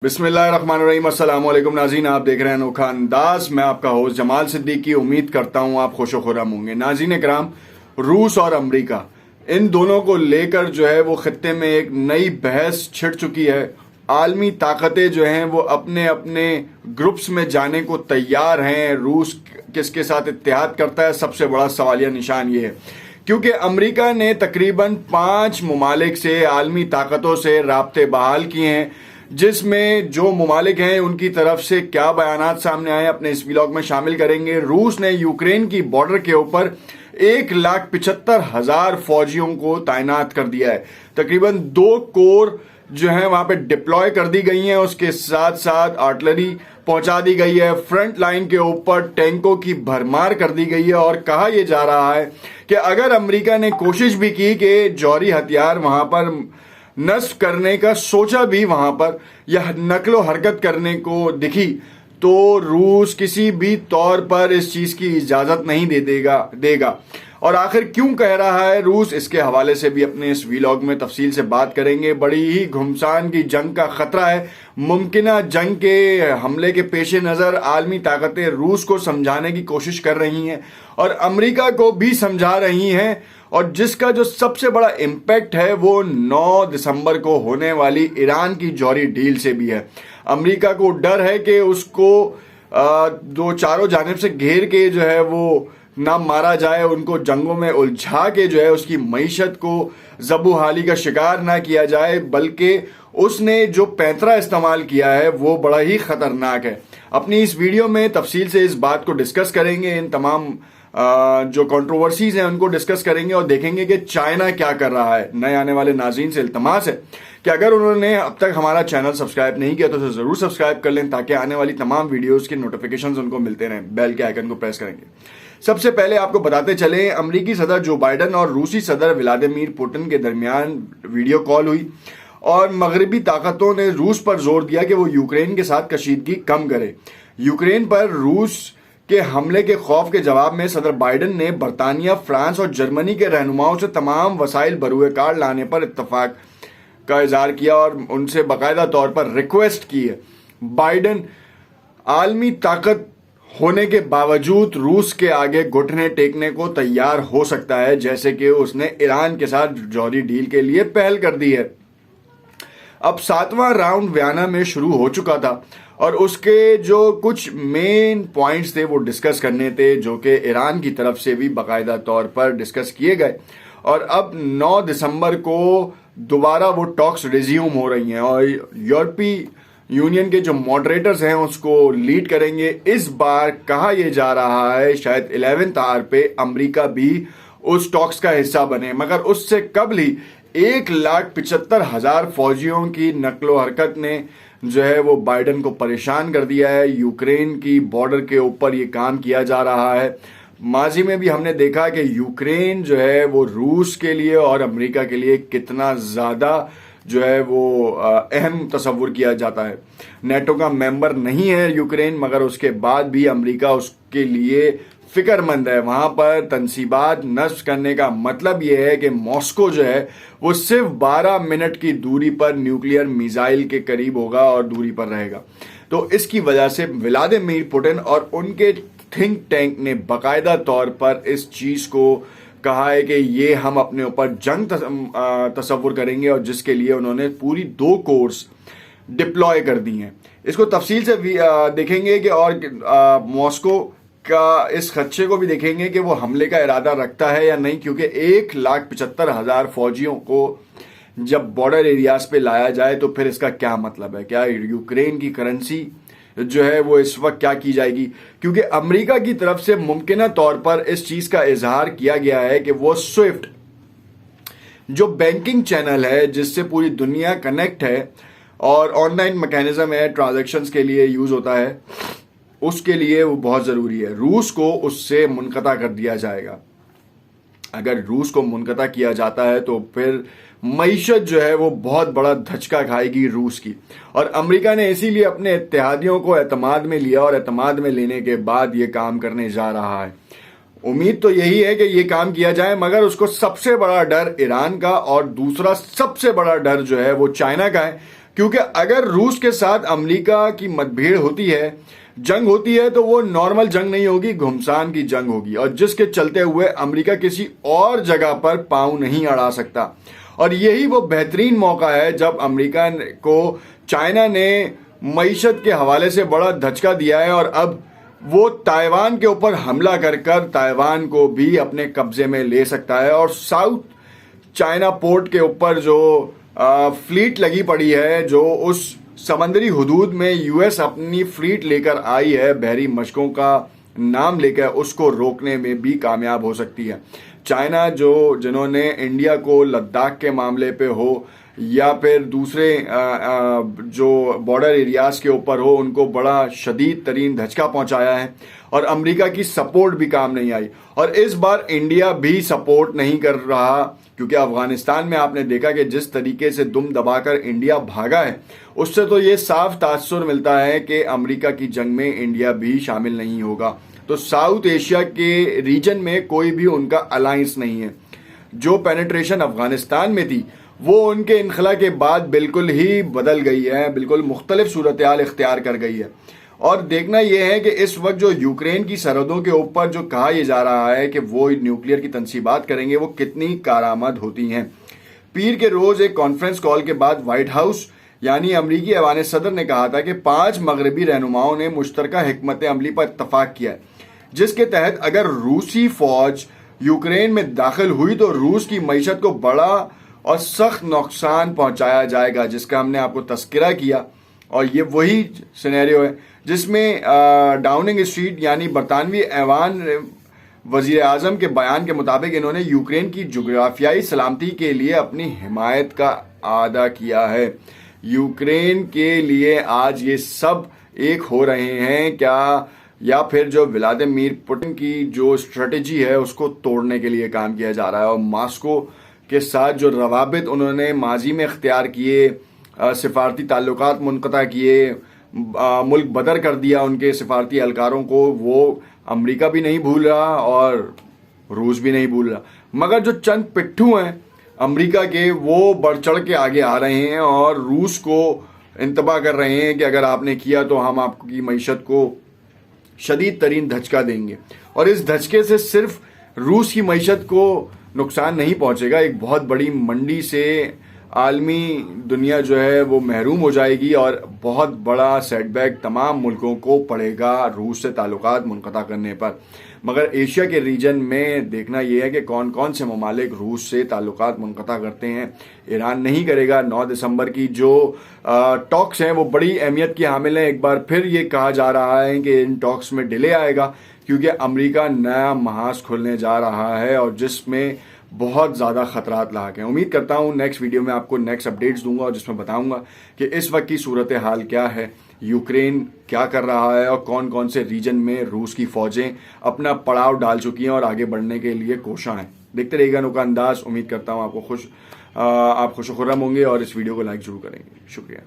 बिस्मिल्लाहिर्रहमानिर्रहीम। अस्सलाम वालेकुम नाज़रीन, आप देख रहे हैं अनोखा अंदाज। मैं आपका होस्ट जमाल सिद्दीकी। उम्मीद करता हूं आप खुश खुर्रम होंगे। नाज़रीन कराम, रूस और अमेरिका इन दोनों को लेकर जो है वो खत्ते में एक नई बहस छिड़ चुकी है। आलमी ताकतें जो हैं वो अपने अपने ग्रुप्स में जाने को तैयार हैं। रूस किसके साथ इत्तेहाद करता है, सबसे बड़ा सवालिया निशान ये है, क्योंकि अमेरिका ने तकरीबन 5 ममालिक से आलमी ताकतों से राब्ते बहाल किए हैं, जिसमें जो ममालिक हैं उनकी तरफ से क्या बयानात सामने आए अपने इस व्लॉग में शामिल करेंगे। रूस ने यूक्रेन की बॉर्डर के ऊपर 1,75,000 फौजियों को तैनात कर दिया है। तकरीबन 2 कोर जो है वहां पे डिप्लॉय कर दी गई हैं। उसके साथ साथ आर्टिलरी पहुंचा दी गई है। फ्रंट लाइन के ऊपर टैंकों की भरमार कर दी गई है और कहा यह जा रहा है कि अगर अमेरिका ने कोशिश भी की कि जौहरी हथियार वहां पर नष्ट करने का सोचा भी वहां पर या नकलो हरकत करने को दिखी, तो रूस किसी भी तौर पर इस चीज की इजाजत नहीं देगा। और आखिर क्यों कह रहा है रूस, इसके हवाले से भी अपने इस वीलॉग में तफसील से बात करेंगे। बड़ी ही घुमसान की जंग का खतरा है। मुमकिना जंग के हमले के पेश नजर आलमी ताकतें रूस को समझाने की कोशिश कर रही हैं और अमेरिका को भी समझा रही हैं, और जिसका जो सबसे बड़ा इम्पैक्ट है वो 9 दिसंबर को होने वाली ईरान की जौहरी डील से भी है। अमेरिका को डर है कि उसको दो चारों जानिब से घेर के जो है वो ना मारा जाए, उनको जंगों में उलझा के जो है उसकी मईशत को जबूहाली का शिकार ना किया जाए, बल्कि उसने जो पैंतरा इस्तेमाल किया है वो बड़ा ही खतरनाक है। अपनी इस वीडियो में तफसील से इस बात को डिस्कस करेंगे। इन तमाम जो कंट्रोवर्सीज हैं उनको डिस्कस करेंगे और देखेंगे कि चाइना क्या कर रहा है। नए आने वाले नाज़रीन से इल्तमास है कि अगर उन्होंने अब तक हमारा चैनल सब्सक्राइब नहीं किया तो उसे जरूर सब्सक्राइब कर लें, ताकि आने वाली तमाम वीडियोस के नोटिफिकेशंस उनको मिलते रहें। बेल के आइकन को प्रेस करेंगे। सबसे पहले आपको बताते चले, अमेरिकी सदर जो बाइडन और रूसी सदर व्लादिमीर पुतिन के दरमियान वीडियो कॉल हुई और मगरबी ताकतों ने रूस पर जोर दिया कि वो यूक्रेन के साथ कशीदगी कम करे। यूक्रेन पर रूस के हमले के खौफ के जवाब में सदर बाइडन ने बरतानिया, फ्रांस और जर्मनी के रहनुमाओं से तमाम वसाइल बरूए कार लाने पर इत्तफाक का इजहार किया और उनसे बाकायदा तौर पर रिक्वेस्ट की है। बाइडन आलमी ताकत होने के बावजूद रूस के आगे घुटने टेकने को तैयार हो सकता है, जैसे कि उसने ईरान के साथ जौहरी डील के लिए पहल कर दी है। अब 7वां राउंड वियना में शुरू हो चुका था और उसके जो कुछ मेन पॉइंट्स थे वो डिस्कस करने थे, जो कि ईरान की तरफ से भी बाकायदा तौर पर डिस्कस किए गए। और अब 9 दिसंबर को दोबारा वो टॉक्स रिज्यूम हो रही हैं और यूरोपीय यूनियन के जो मॉडरेटर्स हैं उसको लीड करेंगे। इस बार कहा यह जा रहा है शायद 11th आवर पे अमेरिका भी उस टॉक्स का हिस्सा बने, मगर उससे कबल ही 1,75,000 फौजियों की नकलो हरकत ने जो है वो बाइडन को परेशान कर दिया है। यूक्रेन की बॉर्डर के ऊपर ये काम किया जा रहा है। माजी में भी हमने देखा कि यूक्रेन जो है वो रूस के लिए और अमेरिका के लिए कितना ज़्यादा जो है वो अहम तस्वुर किया जाता है। नेटो का मेंबर नहीं है यूक्रेन, मगर उसके बाद भी अमेरिका उसके लिए फिक्रमंद है। वहां पर तनसीबात नष्ट करने का मतलब यह है कि मॉस्को जो है वो सिर्फ 12 मिनट की दूरी पर न्यूक्लियर मिसाइल के करीब होगा और दूरी पर रहेगा। तो इसकी वजह से व्लादिमीर पुतिन और उनके थिंक टैंक ने बाकायदा तौर पर इस चीज को कहा है कि ये हम अपने ऊपर जंग तस्वुर करेंगे, और जिसके लिए उन्होंने पूरी 2 कोर्स डिप्लॉय कर दी हैं। इसको तफसील से देखेंगे कि और मॉस्को का इस खदशे को भी देखेंगे कि वो हमले का इरादा रखता है या नहीं, क्योंकि 1,75,000 फौजियों को जब बॉर्डर एरियाज पे लाया जाए तो फिर इसका क्या मतलब है। क्या यूक्रेन की करेंसी जो है वो इस वक्त क्या की जाएगी, क्योंकि अमेरिका की तरफ से मुमकिना तौर पर इस चीज का इजहार किया गया है कि वो स्विफ्ट जो बैंकिंग चैनल है जिससे पूरी दुनिया कनेक्ट है और ऑनलाइन मैकेनिज्म है, ट्रांजैक्शंस के लिए यूज होता है, उसके लिए वो बहुत ज़रूरी है। रूस को उससे मुनक़ता कर दिया जाएगा। अगर रूस को मुनक़ता किया जाता है तो फिर मईशत जो है वो बहुत बड़ा धचका खाएगी रूस की। और अमेरिका ने इसीलिए अपने इत्तेहादियों को एतमाद में लिया और एतमाद में लेने के बाद ये काम करने जा रहा है। उम्मीद तो यही है कि ये काम किया जाए, मगर उसको सबसे बड़ा डर ईरान का और दूसरा सबसे बड़ा डर जो है वो चाइना का है, क्योंकि अगर रूस के साथ अमेरिका की मतभेड़ होती है, जंग होती है, तो वो नॉर्मल जंग नहीं होगी, घुमसान की जंग होगी, और जिसके चलते हुए अमेरिका किसी और जगह पर पांव नहीं अड़ा सकता। और यही वो बेहतरीन मौका है जब अमेरिका को चाइना ने मईशत के हवाले से बड़ा धचका दिया है, और अब वो ताइवान के ऊपर हमला कर कर ताइवान को भी अपने कब्जे में ले सकता है। और साउथ चाइना पोर्ट के ऊपर जो फ्लीट लगी पड़ी है, जो उस समंदरी हुदूद में यूएस अपनी फ्लीट लेकर आई है, बहरी मशकों का नाम लेकर, उसको रोकने में भी कामयाब हो सकती है। चाइना जिन्होंने इंडिया को लद्दाख के मामले पे हो या फिर दूसरे जो बॉर्डर एरियाज के ऊपर हो, उनको बड़ा शदीद तरीन धचका पहुंचाया है, और अमेरिका की सपोर्ट भी काम नहीं आई। और इस बार इंडिया भी सपोर्ट नहीं कर रहा, क्योंकि अफगानिस्तान में आपने देखा कि जिस तरीके से दुम दबाकर इंडिया भागा है, उससे तो ये साफ तासुर मिलता है कि अमेरिका की जंग में इंडिया भी शामिल नहीं होगा। तो साउथ एशिया के रीजन में कोई भी उनका अलायंस नहीं है। जो पेनिट्रेशन अफगानिस्तान में थी वो उनके इनखला के बाद बिल्कुल ही बदल गई है, बिल्कुल मुख्तलिफ सूरत हाल इख्तियार कर गई है। और देखना यह है कि इस वक्त जो यूक्रेन की सरहदों के ऊपर जो कहा यह जा रहा है कि वो न्यूक्लियर की तनसीबात करेंगे, वो कितनी कारआमद होती हैं। पीर के रोज एक कॉन्फ्रेंस कॉल के बाद व्हाइट हाउस यानी अमरीकी ऐवान सदर ने कहा था कि 5 मगरबी रहनुमाओं ने मुश्तरका हिकमत अमली पर इत्तफाक किया है, जिसके तहत अगर रूसी फौज यूक्रेन में दाखिल हुई तो रूस की मईशत को बड़ा और सख्त नुकसान पहुंचाया जाएगा, जिसका हमने आपको तस्करा किया। और ये वही सिनेरियो है जिसमें डाउनिंग स्ट्रीट यानी बरतानवी ऐवान वजीर आजम के बयान के मुताबिक इन्होंने यूक्रेन की जोग्राफियाई सलामती के लिए अपनी हिमायत का अदा किया है। यूक्रेन के लिए आज ये सब एक हो रहे हैं क्या, या फिर जो व्लादिमीर पुतिन की जो स्ट्रेटेजी है उसको तोड़ने के लिए काम किया जा रहा है। और मॉस्को के साथ जो रवाबित उन्होंने माजी में इख्तियार किए, सिफारती ताल्लुकात मुनक़ता किए, मुल्क बदर कर दिया उनके सिफारती एहलकारों को, वो अमेरिका भी नहीं भूल रहा और रूस भी नहीं भूल रहा। मगर जो चंद पिट्ठू हैं अमेरिका के, वो बढ़ चढ़ के आगे आ रहे हैं और रूस को इंतबा कर रहे हैं कि अगर आपने किया तो हम आपकी मईशत को शदीद तरीन धचका देंगे। और इस धचके से सिर्फ रूस की मईशत को नुकसान नहीं पहुंचेगा, एक बहुत बड़ी मंडी से आलमी दुनिया जो है वो महरूम हो जाएगी, और बहुत बड़ा सेटबैक तमाम मुल्कों को पड़ेगा रूस से ताल्लुकात मुनक़ता करने पर। मगर एशिया के रीजन में देखना यह है कि कौन कौन से ममालिक रूस से ताल्लुकात मुनक़ता करते हैं। ईरान नहीं करेगा। 9 दिसंबर की जो टॉक्स हैं वो बड़ी अहमियत की हामिल हैं। एक बार फिर ये कहा जा रहा है कि इन टॉक्स में डिले आएगा, क्योंकि अमेरिका नया महाज खोलने जा रहा है और जिसमें बहुत ज़्यादा खतरात लाक हैं। उम्मीद करता हूँ नेक्स्ट वीडियो में आपको नेक्स्ट अपडेट्स दूंगा और जिसमें बताऊंगा कि इस वक्त की सूरत हाल क्या है, यूक्रेन क्या कर रहा है और कौन कौन से रीजन में रूस की फौजें अपना पड़ाव डाल चुकी हैं और आगे बढ़ने के लिए कोशां हैं। देखते रहिएगा नौका अंदाज। उम्मीद करता हूँ आप खुश खुर्रम होंगे और इस वीडियो को लाइक जरूर करेंगे। शुक्रिया।